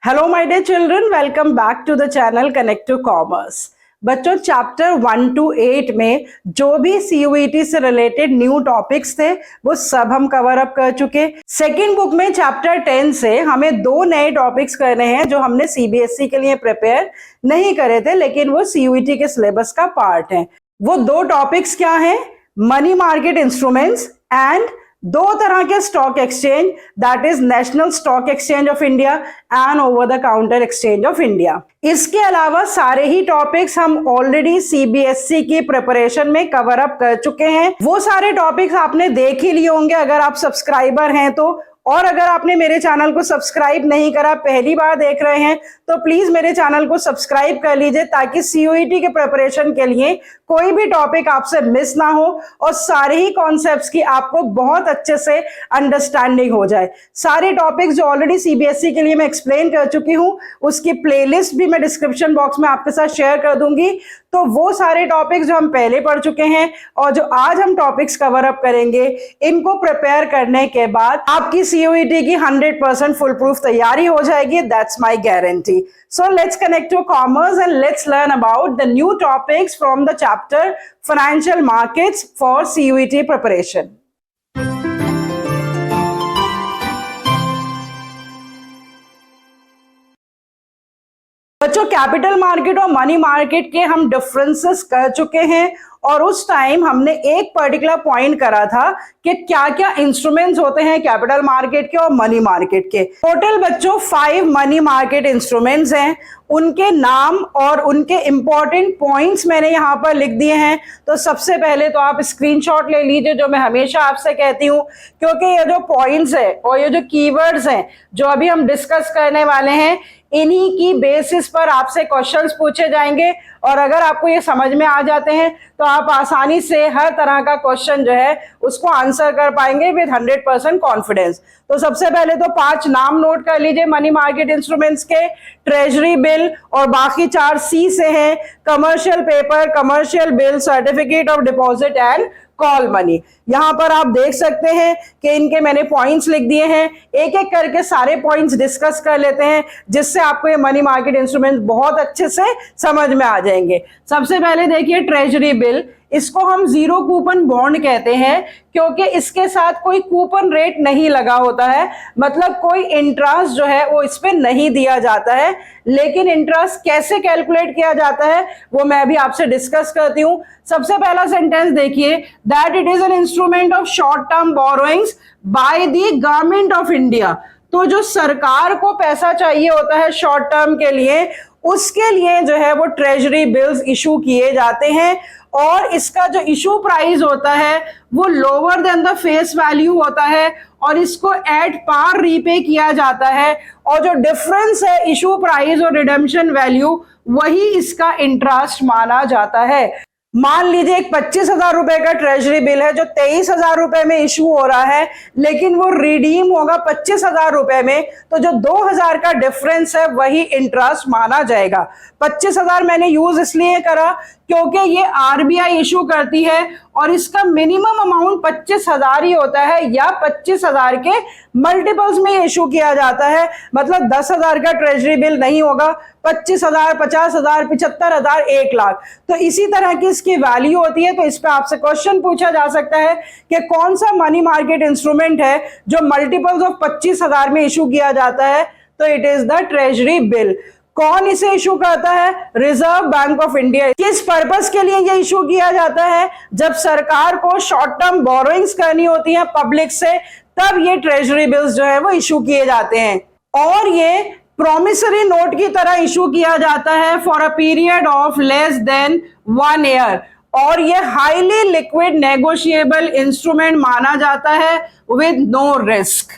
Hello my dear children, welcome back to the channel connect to commerce. बच्चों, chapter 1 to 8 में जो भी CUET से रिलेटेड न्यू टॉपिक्स थे वो सब हम कवर अप कर चुके। सेकंड बुक में चैप्टर 10 से हमें दो नए टॉपिक्स करने हैं जो हमने सीबीएसई के लिए प्रिपेयर नहीं करे थे, लेकिन वो सीयूईटी के सिलेबस का पार्ट है। वो दो टॉपिक्स क्या हैं? मनी मार्केट इंस्ट्रूमेंट्स एंड दो तरह के stock exchange, that is national stock exchange of India and over the counter exchange of India. इसके अलावा सारे ही टॉपिक्स हम ऑलरेडी सीबीएसई की प्रिपरेशन में कवर अप कर चुके हैं। वो सारे टॉपिक्स आपने देख ही लिए होंगे अगर आप सब्सक्राइबर हैं तो, और अगर आपने मेरे चैनल को सब्सक्राइब नहीं करा, पहली बार देख रहे हैं, तो प्लीज मेरे चैनल को सब्सक्राइब कर लीजिए ताकि सीयूईटी के प्रिपरेशन के लिए कोई भी टॉपिक आपसे मिस ना हो और सारे ही कॉन्सेप्ट्स की आपको बहुत अच्छे से अंडरस्टैंडिंग हो जाए। सारे टॉपिक्स जो ऑलरेडी सीबीएसई के लिए मैं एक्सप्लेन कर चुकी हूँ उसकी प्लेलिस्ट भी मैं डिस्क्रिप्शन बॉक्स में आपके साथ शेयर कर दूंगी। तो वो सारे टॉपिक्स जो हम पहले पढ़ चुके हैं और जो आज हम टॉपिक्स कवर अप करेंगे, इनको प्रिपेयर करने के बाद आपकी सीयूईटी की 100% फुल प्रूफ तैयारी हो जाएगी। That's my guarantee. So let's connect to commerce and let's learn about the new topics from the chapter Financial Markets for CUET preparation. बच्चों, कैपिटल मार्केट और मनी मार्केट के हम डिफरेंसेस कर चुके हैं और उस टाइम हमने एक पर्टिकुलर पॉइंट करा था कि क्या क्या इंस्ट्रूमेंट्स होते हैं कैपिटल मार्केट के और मनी मार्केट के। टोटल बच्चों 5 मनी मार्केट इंस्ट्रूमेंट्स हैं, उनके नाम और उनके इंपॉर्टेंट पॉइंट्स मैंने यहाँ पर लिख दिए हैं। तो सबसे पहले तो आप स्क्रीनशॉट ले लीजिए, जो मैं हमेशा आपसे कहती हूँ, क्योंकि ये जो पॉइंट्स है और ये जो कीवर्ड्स हैं जो अभी हम डिस्कस करने वाले हैं, इन्हीं की बेसिस पर आपसे क्वेश्चंस पूछे जाएंगे और अगर आपको ये समझ में आ जाते हैं तो आप आसानी से हर तरह का क्वेश्चन जो है उसको आंसर कर पाएंगे विद 100% कॉन्फिडेंस। तो सबसे पहले तो 5 नाम नोट कर लीजिए मनी मार्केट इंस्ट्रूमेंट्स के। ट्रेजरी बिल और बाकी 4 सी से हैं, commercial paper, commercial bill, certificate of deposit and call money. यहां पर आप देख सकते हैं कि इनके मैंने पॉइंट्स लिख दिए हैं। एक एक करके सारे पॉइंट्स डिस्कस कर लेते हैं जिससे आपको ये मनी मार्केट इंस्ट्रूमेंट बहुत अच्छे से समझ में आ जाएंगे। सबसे पहले देखिए ट्रेजरी बिल, इसको हम जीरो कूपन बॉन्ड कहते हैं क्योंकि इसके साथ कोई कूपन रेट नहीं लगा होता है, मतलब कोई इंटरेस्ट जो है वो इस पे नहीं दिया जाता है। लेकिन इंटरेस्ट कैसे कैलकुलेट किया जाता है वो मैं अभी आपसे डिस्कस करती हूँ। सबसे पहला सेंटेंस देखिए, that it is an instrument of short term borrowings by the government of India. तो जो सरकार को पैसा चाहिए होता है शॉर्ट टर्म के लिए, उसके लिए जो है वो ट्रेजरी बिल्स इशू किए जाते हैं और इसका जो इशू प्राइस होता है वो lower than the face value होता है और इसको एट पार रीपे किया जाता है और जो डिफरेंस है इशू प्राइस और रिडेम्पशन वैल्यू, वही इसका इंटरेस्ट माना जाता है। मान लीजिए एक 25,000 रुपए का ट्रेजरी बिल है जो 23,000 रुपए में इशू हो रहा है, लेकिन वो रिडीम होगा 25,000 रुपए में, तो जो 2,000 का डिफरेंस है वही इंटरेस्ट माना जाएगा। 25,000 मैंने यूज इसलिए करा क्योंकि ये आरबीआई इशू करती है और इसका मिनिमम अमाउंट 25,000 ही होता है या 25,000 के मल्टीपल्स में इशू किया जाता है। मतलब 10,000 का ट्रेजरी बिल नहीं होगा, 25,000, 50,000, 75,000, 1 लाख। तो इसी तरह की इसकी वैल्यू होती है। तो इस पे आपसे क्वेश्चन पूछा जा सकता है कि कौन सा मनी मार्केट इंस्ट्रूमेंट है जो मल्टीपल्स ऑफ 25,000 में इशू किया जाता है। तो it is the treasury bill. कौन इसे इशू करता है? Reserve bank of India. किस पर्पस के लिए ये इशू किया जाता है? जब सरकार को शॉर्ट टर्म बोरोइंग्स करनी होती है पब्लिक से, तब ये ट्रेजरी बिल्स जो है वो इशू किए जाते हैं और ये प्रॉमिसरी नोट की तरह इशू किया जाता है for a period of less than 1 year और ये हाईली लिक्विड नेगोशिएबल इंस्ट्रूमेंट माना जाता है विद नो रिस्क।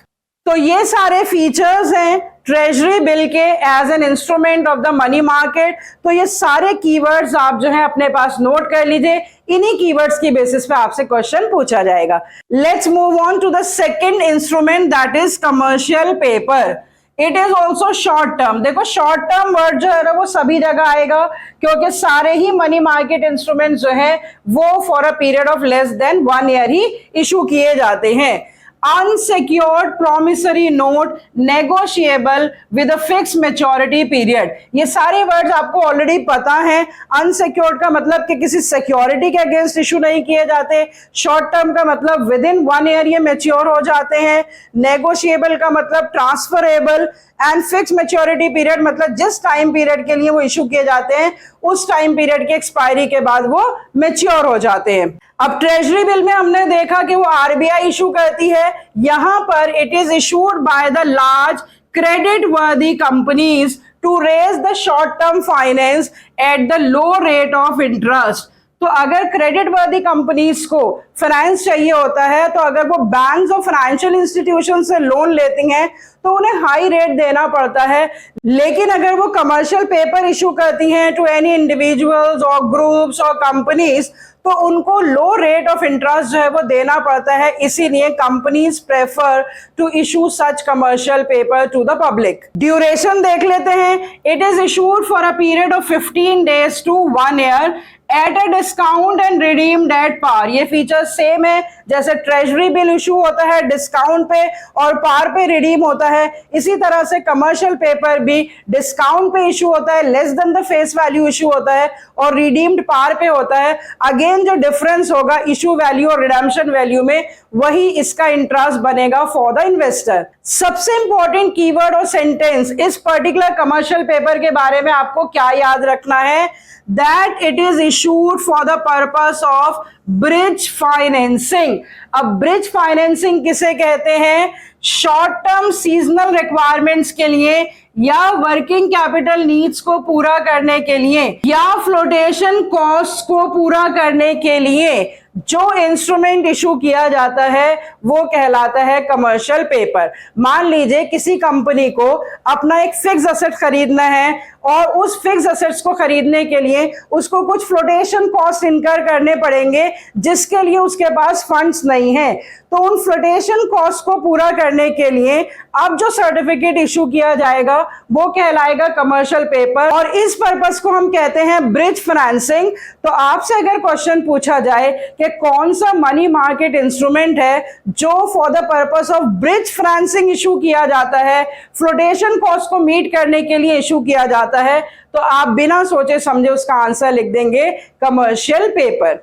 तो ये सारे फीचर्स हैं ट्रेजरी बिल के as an instrument of the money market. तो ये सारे कीवर्ड्स आप जो है अपने पास नोट कर लीजिए, इन्हीं कीवर्ड्स की बेसिस पे आपसे क्वेश्चन पूछा जाएगा। Let's move on to the second instrument, that is commercial paper. It is also short term. देखो शॉर्ट टर्म वर्ड जो है ना वो सभी जगह आएगा क्योंकि सारे ही मनी मार्केट इंस्ट्रूमेंट जो है वो for a period of less than 1 year he issue किए जाते हैं। Unsecured promissory note negotiable with a fix maturity period. ये सारे वर्ड्स आपको ऑलरेडी पता है। अनसिक्योर्ड का मतलब कि किसी सिक्योरिटी के अगेंस्ट इशू नहीं किए जाते। शॉर्ट टर्म का मतलब विद इन 1 ईयर ये मैच्योर हो जाते हैं। नेगोशिएबल का मतलब transferable, and fix maturity period मतलब जिस टाइम पीरियड के लिए वो इशू किए जाते हैं उस टाइम पीरियड की एक्सपायरी के बाद वो मैच्योर हो जाते हैं। अब ट्रेजरी बिल में हमने देखा कि वो आरबीआई इशू करती है। यहां पर it is issued by the large credit worthy companies to raise the short term finance at the low rate of interest. तो अगर क्रेडिट वर्दी कंपनीज को फाइनेंस चाहिए होता है तो अगर वो बैंक्स और फाइनेंशियल इंस्टीट्यूशन से लोन लेती हैं तो उन्हें हाई रेट देना पड़ता है। लेकिन अगर वो कमर्शियल पेपर इशू करती हैं टू एनी इंडिविजुअल्स और ग्रुप्स और कंपनीज तो उनको लो रेट ऑफ इंटरेस्ट जो है वो देना पड़ता है। इसीलिए companies prefer to issue such commercial paper to the public. Duration देख लेते हैं। It is issued for a period of 15 days to 1 year at a discount and redeemed at par. ये फीचर सेम है जैसे ट्रेजरी बिल इशू होता है discount पे और पार पे रिडीम होता है, इसी तरह से कमर्शियल पेपर भी डिस्काउंट पे इशू होता है, less than the face value issue होता है और रिडीम्ड पार पे होता है। अगेन जो डिफरेंस होगा इशू वैल्यू और रिडेम्पशन वैल्यू में वही इसका इंटरेस्ट बनेगा फॉर द इन्वेस्टर। सबसे इंपॉर्टेंट कीवर्ड और सेंटेंस इस पर्टिकुलर कमर्शियल पेपर के बारे में आपको क्या याद रखना है, that it is issued for the purpose of bridge financing। अब ब्रिज फाइनेंसिंग किसे कहते हैं? शॉर्ट टर्म सीजनल रिक्वायरमेंट्स के लिए या वर्किंग कैपिटल नीड्स को पूरा करने के लिए या फ्लोटेशन कॉस्ट को पूरा करने के लिए जो इंस्ट्रूमेंट इशू किया जाता है वो कहलाता है कमर्शियल पेपर। मान लीजिए किसी कंपनी को अपना एक फिक्स एसेट खरीदना है और उस फिक्स एसेट्स को खरीदने के लिए उसको कुछ फ्लोटेशन कॉस्ट इनकर करने पड़ेंगे जिसके लिए उसके पास फंड्स नहीं है। तो उन फ्लोटेशन कॉस्ट को पूरा करने के लिए अब जो सर्टिफिकेट इशू किया जाएगा वो कहलाएगा कमर्शियल पेपर और इस पर्पस को हम कहते हैं ब्रिज फाइनेंसिंग। तो आपसे अगर क्वेश्चन पूछा जाए कि कौन सा मनी मार्केट इंस्ट्रूमेंट है जो for the purpose of bridge financing issue किया जाता है, फ्लोटेशन कॉस्ट को मीट करने के लिए इशू किया जाता है, तो आप बिना सोचे समझे उसका आंसर लिख देंगे कमर्शियल पेपर।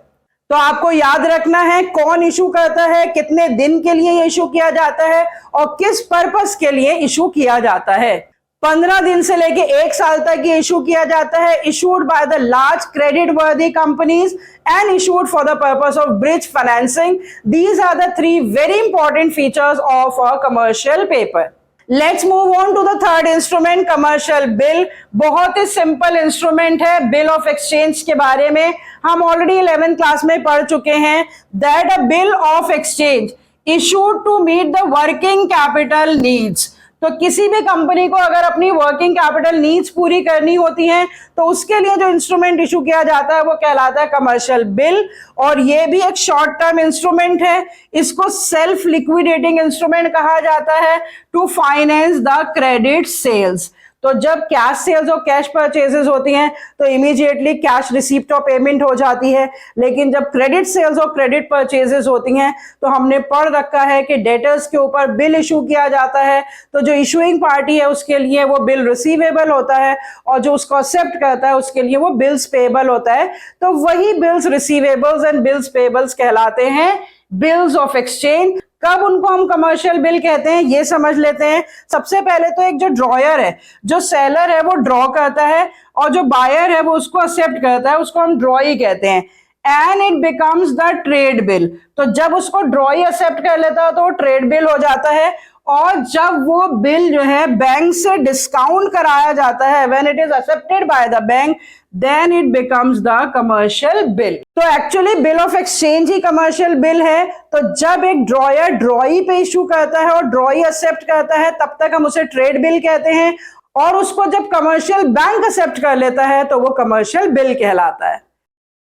तो आपको याद रखना है कौन इशू करता है, कितने दिन के लिए इशू किया जाता है और किस पर्पस के लिए इशू किया जाता है। 15 दिन से लेके 1 साल तक ये इशू किया जाता है। Issued by the large credit worthy companies and issued for the purpose of bridge financing. These are the 3 very important features of a commercial paper. Let's move on to the third instrument, commercial bill. बहुत ही simple instrument है। Bill of exchange के बारे में हम already 11th class में पढ़ चुके हैं। That a bill of exchange issued to meet the working capital needs. तो किसी भी कंपनी को अगर अपनी वर्किंग कैपिटल नीड्स पूरी करनी होती हैं तो उसके लिए जो इंस्ट्रूमेंट इशू किया जाता है वो कहलाता है कमर्शियल बिल और ये भी एक शॉर्ट टर्म इंस्ट्रूमेंट है। इसको सेल्फ लिक्विडेटिंग इंस्ट्रूमेंट कहा जाता है to finance the credit sales. तो जब कैश सेल्स और कैश परचेजेस होती हैं तो इमीडिएटली कैश रिसीप्ट और पेमेंट हो जाती है, लेकिन जब क्रेडिट सेल्स और क्रेडिट परचेजेस होती हैं तो हमने पढ़ रखा है कि डेटर्स के ऊपर बिल इशू किया जाता है तो जो इशूइंग पार्टी है उसके लिए वो बिल रिसीवेबल होता है और जो उसको एक्सेप्ट करता है उसके लिए वो बिल्स पेएबल होता है। तो वही bills receivables and bills payables कहलाते हैं बिल्स ऑफ एक्सचेंज। कब उनको हम कमर्शियल बिल कहते हैं ये समझ लेते हैं। सबसे पहले तो एक जो ड्रॉयर है, जो सेलर है वो ड्रॉ करता है और जो बायर है वो उसको एक्सेप्ट करता है, उसको हम ड्रॉई कहते हैं। And it becomes the trade bill. तो जब उसको ड्रॉई एक्सेप्ट कर लेता है तो वो ट्रेड बिल हो जाता है और जब वो बिल जो है बैंक से डिस्काउंट कराया जाता है, when it is accepted by the bank, then it becomes the commercial bill. तो एक्चुअली बिल ऑफ एक्सचेंज ही कमर्शियल बिल है। तो जब एक ड्रॉयर ड्रॉई पे इशू करता है और ड्रॉई एक्सेप्ट करता है तब तक हम उसे ट्रेड बिल कहते हैं और उसको जब कमर्शियल बैंक एक्सेप्ट कर लेता है तो वो कमर्शियल बिल कहलाता है।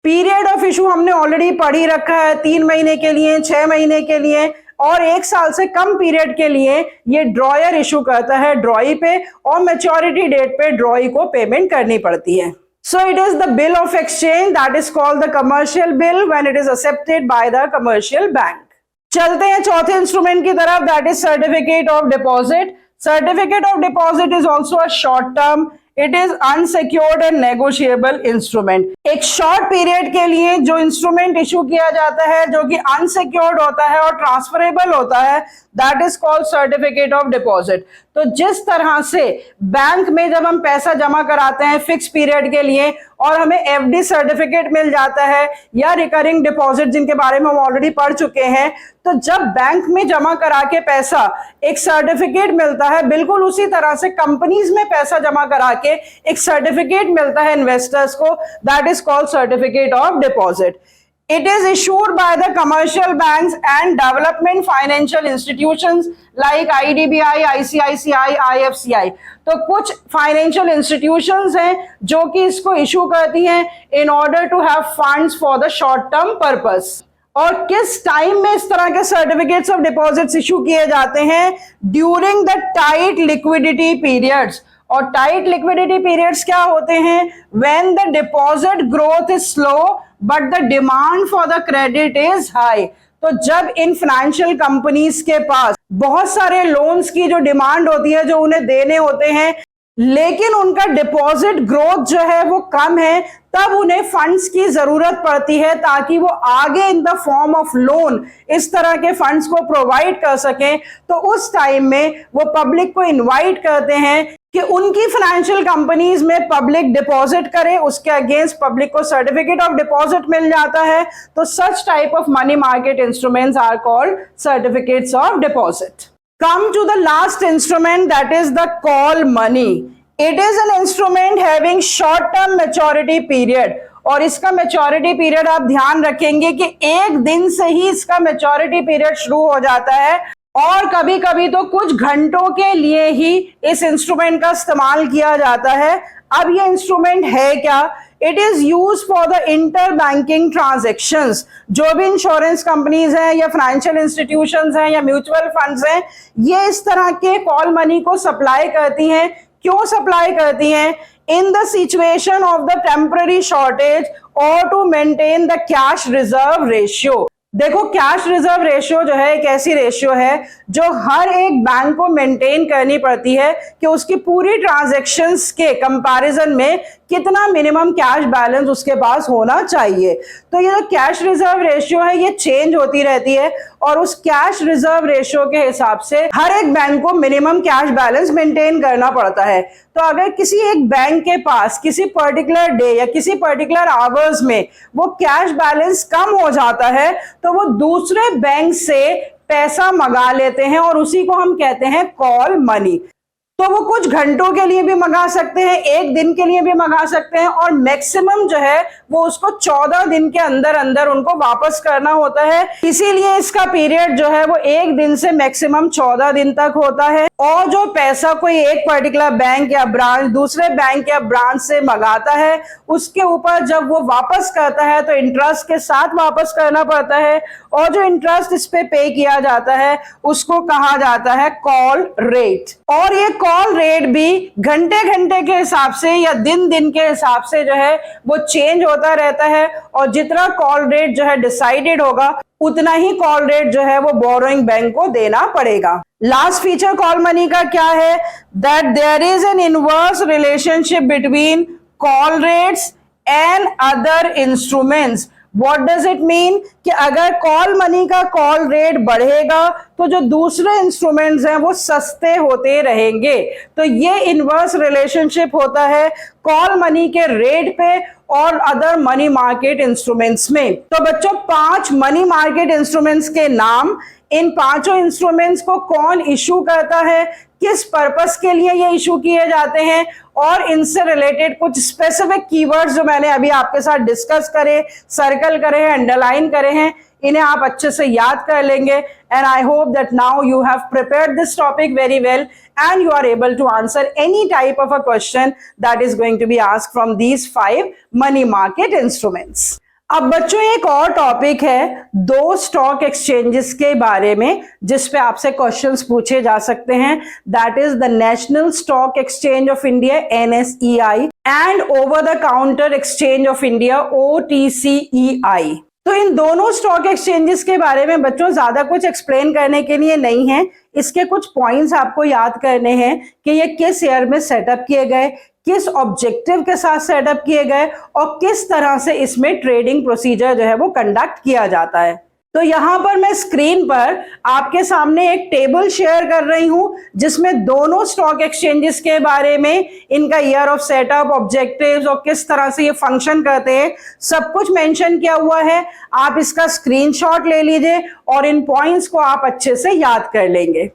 पीरियड ऑफ इशू हमने ऑलरेडी पढ़ ही रखा है, 3 महीने के लिए, 6 महीने के लिए और 1 साल से कम पीरियड के लिए ये ड्रॉयर इशू करता है ड्रॉई पे और मैच्योरिटी डेट पे ड्रॉई को पेमेंट करनी पड़ती है। So it is the bill of exchange that is called the commercial bill when it is accepted by the commercial bank. चलते हैं चौथे इंस्ट्रूमेंट की तरफ, that is certificate of deposit. Certificate of deposit is also a short term, it is unsecured and negotiable instrument. एक short period के लिए जो instrument issue किया जाता है जो कि अनसिक्योर्ड होता है और ट्रांसफरेबल होता है, that is called certificate of deposit. तो जिस तरह से बैंक में जब हम पैसा जमा कराते हैं फिक्स पीरियड के लिए और हमें एफडी सर्टिफिकेट मिल जाता है या रिकरिंग डिपॉजिट जिनके बारे में हम ऑलरेडी पढ़ चुके हैं, तो जब बैंक में जमा करा के पैसा एक सर्टिफिकेट मिलता है, बिल्कुल उसी तरह से कंपनीज में पैसा जमा करा के एक सर्टिफिकेट मिलता है इन्वेस्टर्स को, that is called certificate of deposit. It is issued by the commercial banks and development financial institutions like IDBI, ICICI, IFCI। तो कुछ फाइनेंशियल इंस्टीट्यूशंस हैं जो कि इसको इशू करती हैं in order to have funds for the short term purpose। और किस टाइम में इस तरह के सर्टिफिकेट्स ऑफ डिपॉजिट्स इशू किए जाते हैं? During the tight liquidity periods. और टाइट लिक्विडिटी पीरियड्स क्या होते हैं? When the deposit growth is slow but the demand for the credit is high. तो जब इन फाइनेंशियल कंपनीज के पास बहुत सारे लोन्स की जो डिमांड होती है, जो उन्हें देने होते हैं, लेकिन उनका डिपॉजिट ग्रोथ जो है वो कम है, तब उन्हें फंड्स की जरूरत पड़ती है ताकि वो आगे in the form of loan इस तरह के फंड्स को प्रोवाइड कर सकें। तो उस टाइम में वो पब्लिक को इनवाइट करते हैं कि उनकी फाइनेंशियल कंपनीज में पब्लिक डिपॉजिट करे, उसके अगेंस्ट पब्लिक को सर्टिफिकेट ऑफ डिपॉजिट मिल जाता है। तो such type of money market instruments are called certificates of deposit. Come to the last instrument, that is the call money. It is an instrument having short term maturity period। और इसका maturity period आप ध्यान रखेंगे कि एक दिन से ही इसका मैच्योरिटी पीरियड शुरू हो जाता है और कभी कभी तो कुछ घंटों के लिए ही इस इंस्ट्रूमेंट का इस्तेमाल किया जाता है। अब ये इंस्ट्रूमेंट है क्या? It is use for the inter banking transactions. जो भी इंश्योरेंस कंपनीज हैं या फाइनेंशियल इंस्टीट्यूशंस हैं या म्यूचुअल फंड्स हैं, ये इस तरह के कॉल मनी को सप्लाई करती हैं। क्यों सप्लाई करती हैं? In the situation of the temporary shortage और to maintain the cash reserve ratio. देखो, कैश रिजर्व रेशियो जो है एक ऐसी रेशियो है जो हर एक बैंक को मेंटेन करनी पड़ती है कि उसकी पूरी ट्रांजैक्शंस के कंपैरिजन में कितना मिनिमम कैश बैलेंस उसके पास होना चाहिए। तो ये जो कैश रिजर्व रेशियो है ये चेंज होती रहती है और उस कैश रिजर्व रेशियो के हिसाब से हर एक बैंक को मिनिमम कैश बैलेंस मेंटेन करना पड़ता है। तो अगर किसी एक बैंक के पास किसी पर्टिकुलर डे या किसी पर्टिकुलर आवर्स में वो कैश बैलेंस कम हो जाता है तो वो दूसरे बैंक से पैसा मंगा लेते हैं और उसी को हम कहते हैं कॉल मनी। तो वो कुछ घंटों के लिए भी मंगा सकते हैं, एक दिन के लिए भी मंगा सकते हैं और मैक्सिमम जो है वो उसको 14 दिन के अंदर अंदर उनको वापस करना होता है। इसीलिए इसका पीरियड जो है वो एक दिन से मैक्सिमम 14 दिन तक होता है। और जो पैसा कोई एक पर्टिकुलर बैंक या ब्रांच दूसरे बैंक या ब्रांच से मंगाता है उसके ऊपर जब वो वापस करता है तो इंटरेस्ट के साथ वापस करना पड़ता है और जो इंटरेस्ट इस पे पे किया जाता है उसको कहा जाता है कॉल रेट। और ये कॉल रेट भी घंटे घंटे के हिसाब से या दिन दिन के हिसाब से जो है वो चेंज होता रहता है और जितना कॉल रेट जो है डिसाइडेड होगा उतना ही कॉल रेट जो है वो बोरोइंग बैंक को देना पड़ेगा। लास्ट फीचर कॉल मनी का क्या है? That there is an inverse relationship between call rates and other instruments. What does it mean? कि अगर कॉल मनी का कॉल रेट बढ़ेगा तो जो दूसरे इंस्ट्रूमेंट्स हैं वो सस्ते होते रहेंगे। तो ये इनवर्स रिलेशनशिप होता है कॉल मनी के रेट पे और अदर मनी मार्केट इंस्ट्रूमेंट्स में। तो बच्चों 5 मनी मार्केट इंस्ट्रूमेंट्स के नाम, इन पांचों इंस्ट्रूमेंट्स को कौन इशू करता है, किस पर्पस के लिए ये इशू किए जाते हैं और इनसे रिलेटेड कुछ स्पेसिफिक कीवर्ड्स जो मैंने अभी आपके साथ डिस्कस करे, सर्कल करे हैं, अंडरलाइन करे हैं, इन्हें आप अच्छे से याद कर लेंगे। And I hope that now you have prepared this topic very well and you are able to answer any type of a question that is going to be asked from these 5 money market instruments. अब बच्चों एक और topic है 2 stock exchanges के बारे में जिस पे आपसे क्वेश्चंस पूछे जा सकते हैं। That is the national stock exchange of India NSEI and over the counter exchange of India OTCEI। तो इन दोनों स्टॉक एक्सचेंजेस के बारे में बच्चों ज्यादा कुछ एक्सप्लेन करने के लिए नहीं है। इसके कुछ पॉइंट्स आपको याद करने हैं कि ये किस ईयर में सेटअप किए गए, किस ऑब्जेक्टिव के साथ सेटअप किए गए और किस तरह से इसमें ट्रेडिंग प्रोसीजर जो है वो कंडक्ट किया जाता है। तो यहां पर मैं स्क्रीन पर आपके सामने एक टेबल शेयर कर रही हूं जिसमें दोनों स्टॉक एक्सचेंजेस के बारे में, इनका ईयर ऑफ सेटअप, ऑब्जेक्टिव्स और किस तरह से ये फंक्शन करते हैं, सब कुछ मेंशन किया हुआ है। आप इसका स्क्रीनशॉट ले लीजिए और इन पॉइंट्स को आप अच्छे से याद कर लेंगे।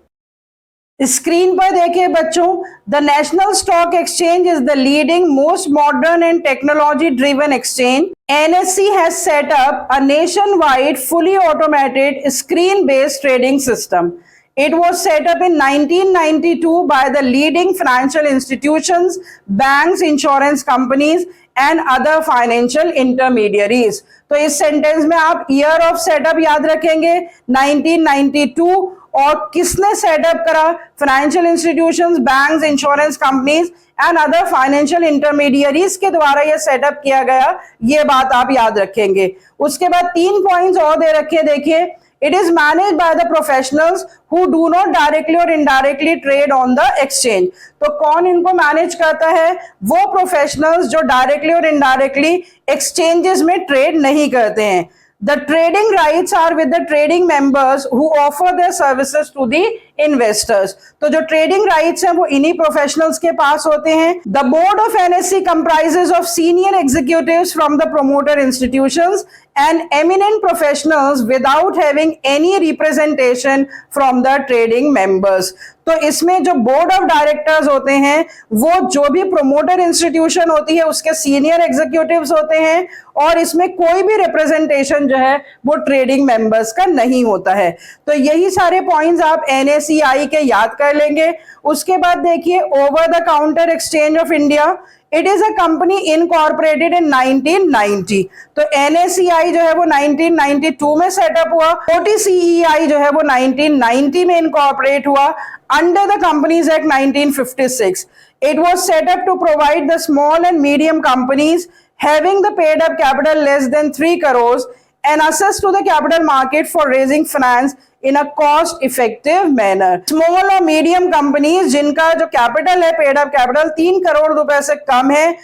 स्क्रीन पर देखिए बच्चों, the national stock exchange is the leading most modern and technology driven exchange. NSE has set up a nationwide fully automated screen based trading system. It was set up in 1992 by the leading financial institutions, banks, insurance companies and other financial intermediaries. तो इस sentence में आप year of setup याद रखेंगे 1992, और किसने setup करा? Financial institutions, banks, insurance companies and other financial intermediaries के द्वारा यह सेटअप किया गया, ये बात आप याद रखेंगे। उसके बाद 3 पॉइंट्स और दे रखे, देखिए, it is managed by the professionals who do not directly और indirectly trade on the exchange. तो कौन इनको मैनेज करता है? वो प्रोफेशनल्स जो डायरेक्टली और इनडायरेक्टली एक्सचेंजेस में ट्रेड नहीं करते हैं। The trading rights are with the trading members who offer their services to the investors. तो जो trading rights हैं वो इन्हीं professionals के पास होते हैं। The board of NSE comprises of senior executives from the promoter institutions and eminent professionals without having any representation from the trading members. तो इसमें जो बोर्ड ऑफ डायरेक्टर्स होते हैं वो जो भी प्रोमोटर इंस्टीट्यूशन होती है उसके सीनियर एग्जीक्यूटिव्स होते हैं, और इसमें कोई भी रिप्रेजेंटेशन जो है वो ट्रेडिंग मेंबर्स का नहीं होता है। तो यही सारे पॉइंट्स आप NSEI के याद कर लेंगे। उसके बाद देखिए, over the counter exchange of India, it is a company incorporated in 1990। तो NSEI जो है वो 1992 में सेटअप हुआ। OTCEI जो है वो 1990 में इनकॉर्पोरेट हुआ under the companies act 1956। It was set up to provide the small and medium companies having the paid up capital less than 3 crores and access to the capital market for raising finance in a cost effective manner. Small और medium companies जिनका जो capital है, paid up capital 3 crore रुपए से कम है,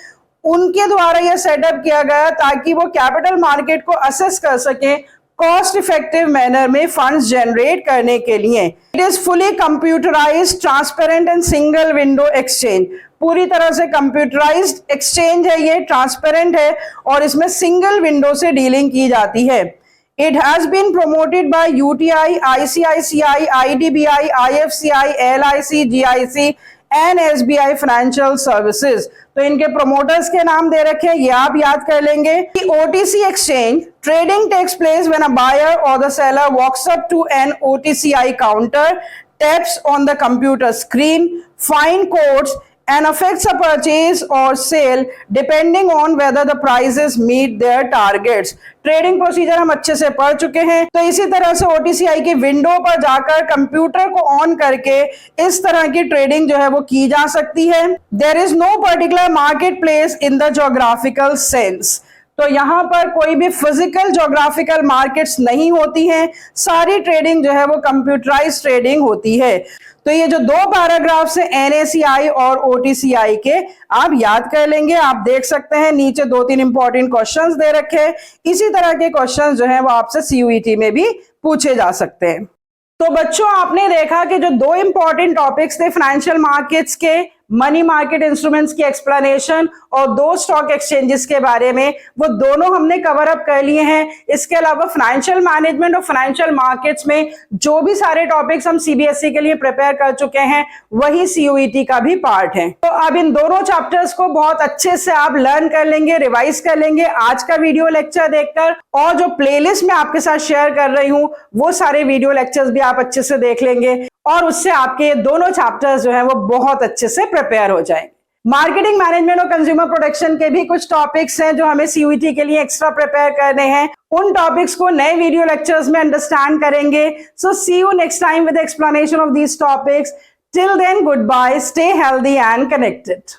उनके द्वारा यह सेटअप किया गया ताकि वो कैपिटल मार्केट को असेस कर सके कॉस्ट इफेक्टिव मैनर में फंड्स जनरेट करने के लिए। It is fully computerised, transparent and single window exchange. पूरी तरह से कंप्यूटराइज्ड एक्सचेंज है, ये ट्रांसपेरेंट है और इसमें सिंगल विंडो से डीलिंग की जाती है। It has been promoted by UTI, ICICI, IDBI, IFCI, LIC, GIC and SBI Financial Services। तो इनके प्रोमोटर्स के नाम दे रखे हैं, ये आप याद कर लेंगे। OTC exchange trading takes place when a buyer or the seller walks up to an OTCI counter, taps on the computer screen, find codes and affects a purchase or sale depending on whether the prices meet their targets। Trading procedure हम अच्छे से पढ़ चुके हैं। तो इसी तरह से OTCI की विंडो पर जाकर कंप्यूटर को ऑन करके इस तरह की ट्रेडिंग जो है वो की जा सकती है। There is no particular market place in the geographical sense. तो यहां पर कोई भी फिजिकल ज्योग्राफिकल मार्केट्स नहीं होती हैं, सारी ट्रेडिंग जो है वो कंप्यूटराइज्ड ट्रेडिंग होती है। तो ये जो 2 पैराग्राफ्स हैं NSEI और OTCI के, आप याद कर लेंगे। आप देख सकते हैं नीचे 2-3 इंपॉर्टेंट क्वेश्चंस दे रखे हैं। इसी तरह के क्वेश्चंस जो हैं वो आपसे CUET में भी पूछे जा सकते हैं। तो बच्चों, आपने देखा कि जो 2 इंपॉर्टेंट टॉपिक्स थे फाइनेंशियल मार्केट्स के, मनी मार्केट इंस्ट्रूमेंट्स की एक्सप्लेनेशन और 2 स्टॉक एक्सचेंजेस के बारे में, वो दोनों हमने कवर अप कर लिए हैं। इसके अलावा फाइनेंशियल मैनेजमेंट और फाइनेंशियल मार्केट्स में जो भी सारे टॉपिक्स हम CBSE के लिए प्रिपेयर कर चुके हैं वही CUET का भी पार्ट है। तो अब इन दोनों चैप्टर्स को बहुत अच्छे से आप लर्न कर लेंगे, रिवाइज कर लेंगे आज का वीडियो लेक्चर देखकर, और जो प्लेलिस्ट में आपके साथ शेयर कर रही हूं वो सारे वीडियो लेक्चर्स भी आप अच्छे से देख लेंगे और उससे आपके ये दोनों चैप्टर्स जो हैं वो बहुत अच्छे से प्रिपेयर हो जाएंगे। मार्केटिंग मैनेजमेंट और कंज्यूमर प्रोटेक्शन के भी कुछ टॉपिक्स हैं जो हमें CUET के लिए एक्स्ट्रा प्रिपेयर करने हैं। उन टॉपिक्स को नए वीडियो लेक्चर्स में अंडरस्टैंड करेंगे। So see you next time with explanation of these topics. Till then, goodbye, stay healthy and connected.